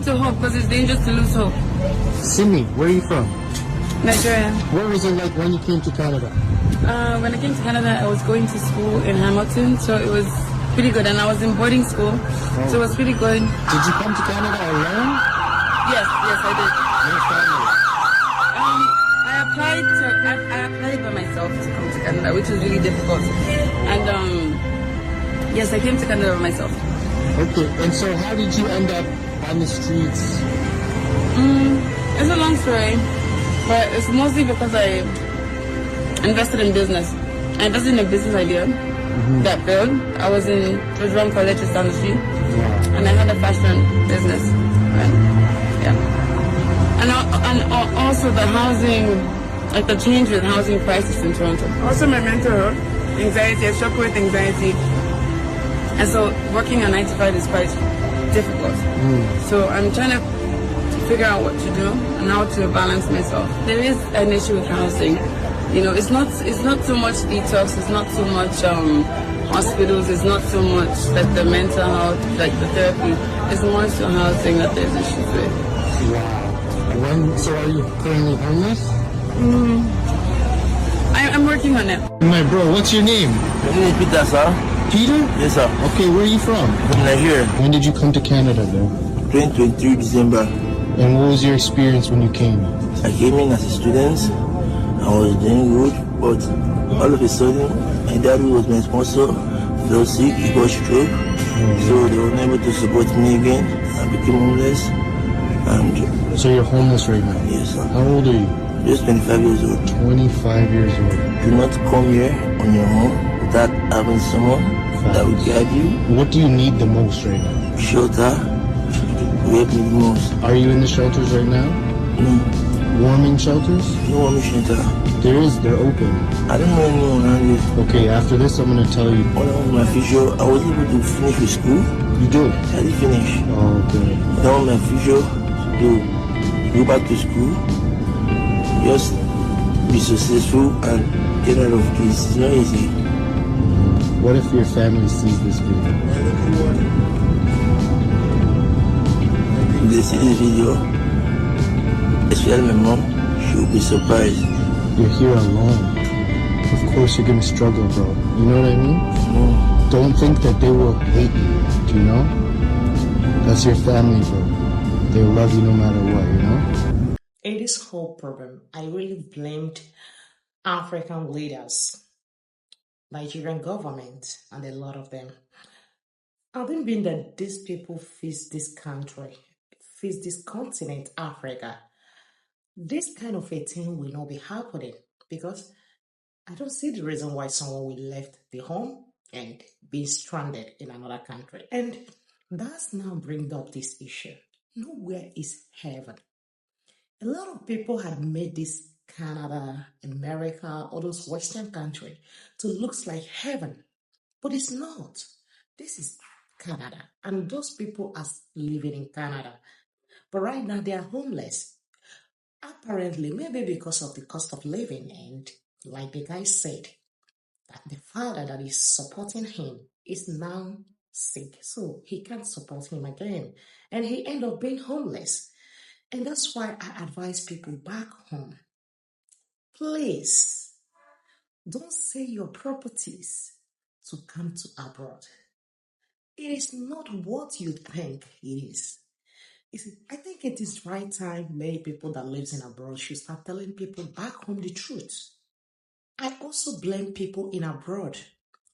to hope because it's dangerous to lose hope. Sydney, where are you from? Nigeria. What was it like when you came to Canada? When I came to Canada, I was going to school in Hamilton, so it was pretty good. And I was in boarding school, so it was pretty good. Did you come to Canada alone? Yes, I did. No family. I applied by myself to come to Canada, which was really difficult. And yes, I came to Canada by myself. Okay, and so how did you end up on the streets? It's a long story, but it's mostly because I invested in business. I invested in a business idea that failed. I was in George College just down the street, and I had a fashion business. And also the housing, like the change with housing prices in Toronto. Also my mental health, anxiety, I struggle with anxiety. And so working a 9 to 5 is quite difficult. So I'm trying to figure out what to do and how to balance myself. There is an issue with housing. You know, it's not so much detox, it's not so much hospitals, it's not so much like the mental health, like the therapy. It's more so housing that there's issues with. Wow. So are you currently homeless? I'm working on it. My bro, what's your name? My name is Peter, sir. Peter? Yes, sir. Okay, where are you from? From Nigeria. When did you come to Canada, bro? 2023 December. And what was your experience when you came? I came in as a student. I was doing good, but all of a sudden, my dad, who was my sponsor, fell sick. He got stroke. So they were unable to support me again. I became homeless. And so you're homeless right now? yes, sir. How old are you? Just 25 years old. 25 years old. Do not come here on your own without having someone that will guide you. What do you need the most right now? Shelter will help me the most. Are you in the shelters right now? No, Warming shelters? no warming shelter. They're open. I don't know anyone around here. Okay, after this I'm gonna tell you. When I was in my future, I was able to finish with school. You do? I did finish. Oh, okay. Now my future to go back to school, just be successful and get out of this. It's not easy. What if your family sees this video? If they see this video, especially my mom, she will be surprised. You're here alone. Of course you're gonna struggle, bro. You know what I mean? Don't think that they will hate you. Do you know? That's your family, bro. They'll love you no matter what, you know? In this whole problem, I really blamed African leaders, Nigerian government, and a lot of them. I think being that these people face this country, face this continent, Africa, this kind of a thing will not be happening because I don't see the reason why someone will left the home and be stranded in another country. And that's now bring up this issue. Nowhere is heaven. A lot of people had made this Canada, America, all those Western countries to look like heaven, but it's not. This is Canada, and those people are living in Canada, but right now they are homeless. Apparently, maybe because of the cost of living, and like the guy said, that the father that is supporting him is now sick, so he can't support him again, and he end up being homeless. And that's why I advise people back home, please don't sell your properties to come to abroad. It is not what you think it is. I think it is right time many people that lives in abroad should start telling people back home the truth. I also blame people in abroad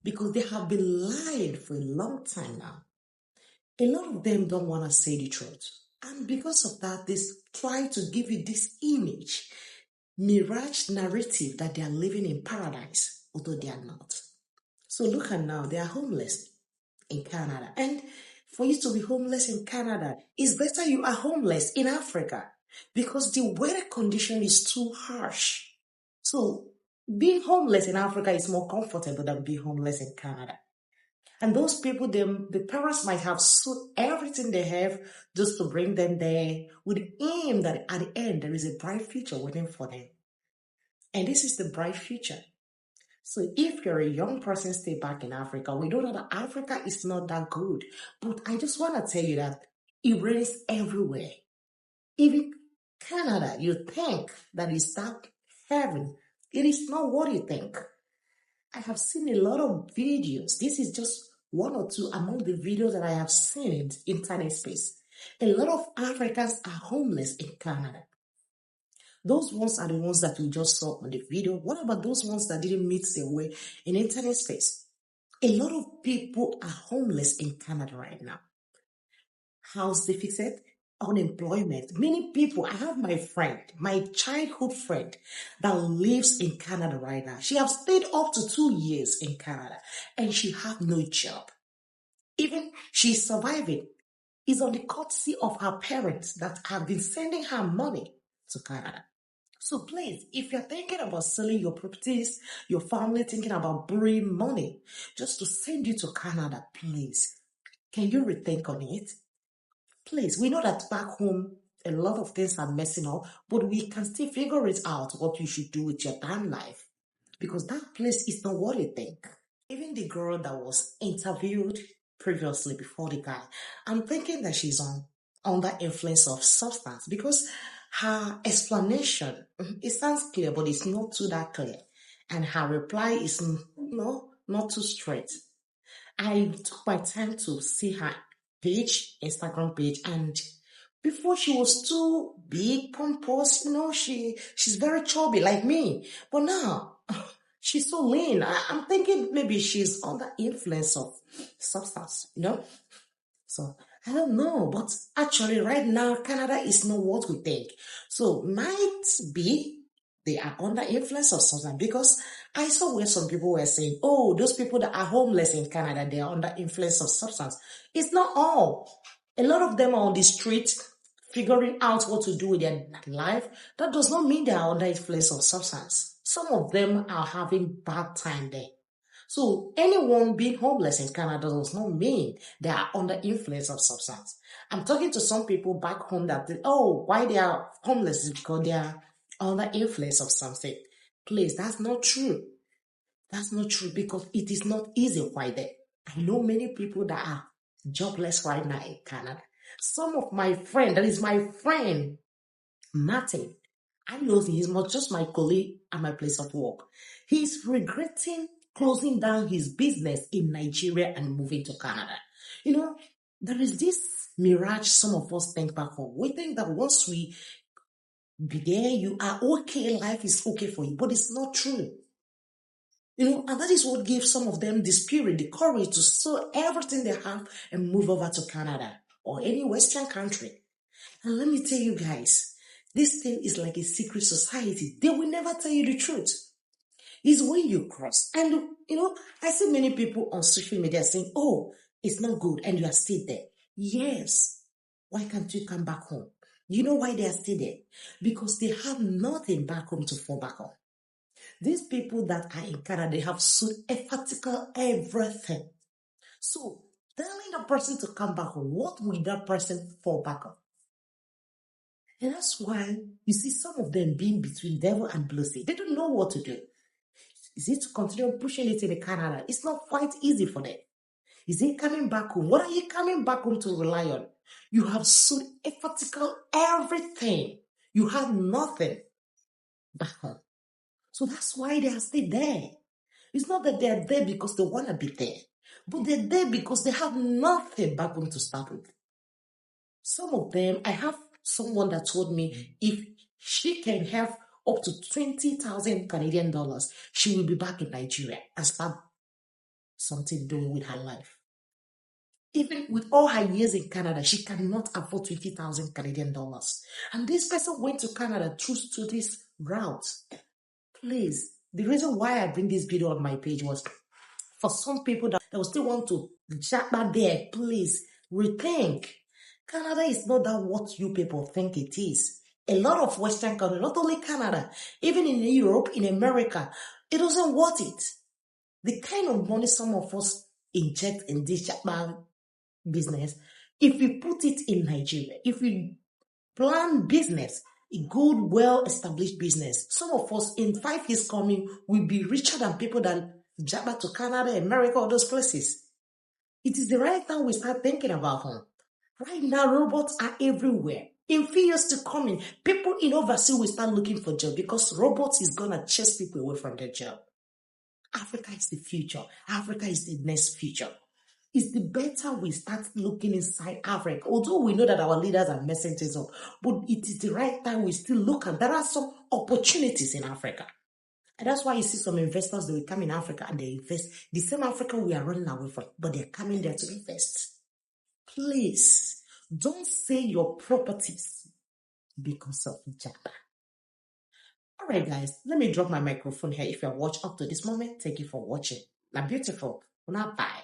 because they have been lying for a long time now. A lot of them don't want to say the truth. And because of that, they try to give you this image, mirage narrative that they are living in paradise, although they are not. So look at now, they are homeless in Canada. And for you to be homeless in Canada, it's better you are homeless in Africa because the weather condition is too harsh. So being homeless in Africa is more comfortable than being homeless in Canada. And those people, the parents might have sold everything they have just to bring them there with the aim that at the end there is a bright future waiting for them. And this is the bright future. So if you're a young person, stay back in Africa. We know that Africa is not that good. But I just want to tell you that It rains everywhere. Even Canada, you think that is that heaven. It is not what you think. I have seen a lot of videos. This is just one or two among the videos that I have seen in internet space. A lot of Africans are homeless in Canada. Those ones are the ones that we just saw on the video. What about those ones that didn't meet their way in internet space? A lot of people are homeless in Canada right now. House deficit, unemployment. Many people, I have my friend, my childhood friend that lives in Canada right now. She has stayed up to 2 years in Canada and she have no job. Even she's surviving is on the courtesy of her parents that have been sending her money to Canada. So please, if you're thinking about selling your properties, your family thinking about borrowing money just to send you to Canada, please, can you rethink on it? Please, we know that back home, a lot of things are messing up, but we can still figure it out what you should do with your damn life. Because that place is not what you think. Even the girl that was interviewed previously before the guy, I'm thinking that she's under influence of substance because her explanation, it sounds clear, but it's not too that clear. And her reply is not too straight. I took my time to see her page, Instagram page, and before she was too big, pompous, she's very chubby like me. But now she's so lean. I'm thinking maybe she's under influence of substance, So I don't know, but actually right now Canada is not what we think. So might be they are under influence of something because I saw where some people were saying, oh, those people that are homeless in Canada, they are under influence of substance. It's not all. A lot of them are on the street figuring out what to do with their life. That does not mean they are under influence of substance. Some of them are having bad time there. So anyone being homeless in Canada does not mean they are under influence of substance. I'm talking to some people back home that, why they are homeless is because they are under influence of something. Please, that's not true. That's not true because it is not easy right there. I know many people that are jobless right now in Canada. Some of my friends, that is my friend, Martin, I know he's not just my colleague at my place of work. He's regretting closing down his business in Nigeria and moving to Canada. There is this mirage some of us think back home. We think that once we be there, you are okay, life is okay for you, but it's not true. And that is what gives some of them the spirit, the courage to sell everything they have and move over to Canada or any Western country. And let me tell you guys, this thing is like a secret society. They will never tell you the truth. It's when you cross. And, I see many people on social media saying, oh, it's not good and you are still there. Yes. Why can't you come back home? You know why they are still there? Because they have nothing back home to fall back on. These people that are in Canada, they have so emphatically everything. So, telling the person to come back home, what will that person fall back on? And that's why you see some of them being between devil and blue sea. They don't know what to do. Is it to continue pushing it in Canada? It's not quite easy for them. Is it coming back home? What are you coming back home to rely on? You have so emphatically everything. You have nothing back home. So that's why they are still there. It's not that they are there because they want to be there, but they're there because they have nothing back home to start with. Some of them, I have someone that told me if she can have up to 20,000 Canadian dollars, she will be back in Nigeria and start something doing with her life. Even with all her years in Canada, she cannot afford 20,000 Canadian dollars. And this person went to Canada through studies route. Please, the reason why I bring this video on my page was for some people that will still want to chat back there, please rethink. Canada is not that what you people think it is. A lot of Western countries, not only Canada, even in Europe, in America, it doesn't worth it. The kind of money some of us inject in this Japan business, if we put it in Nigeria, if we plan business, a good, well-established business, some of us in 5 years coming will be richer than people that jump back to Canada, America, or those places. It is the right time we start thinking about home. Right now, robots are everywhere. In few years to come in, people in overseas will start looking for jobs because robots is gonna chase people away from their job. Africa is the future. Africa is the next future. It's the better we start looking inside Africa. Although we know that our leaders are messing things up, but it is the right time we still look, and there are some opportunities in Africa. And that's why you see some investors, they will come in Africa and they invest. The same Africa we are running away from, but they're coming there to invest. Please, don't sell your properties because of each other. All right, guys, let me drop my microphone here. If you have watched up to this moment, thank you for watching. Now, beautiful. Now, bye.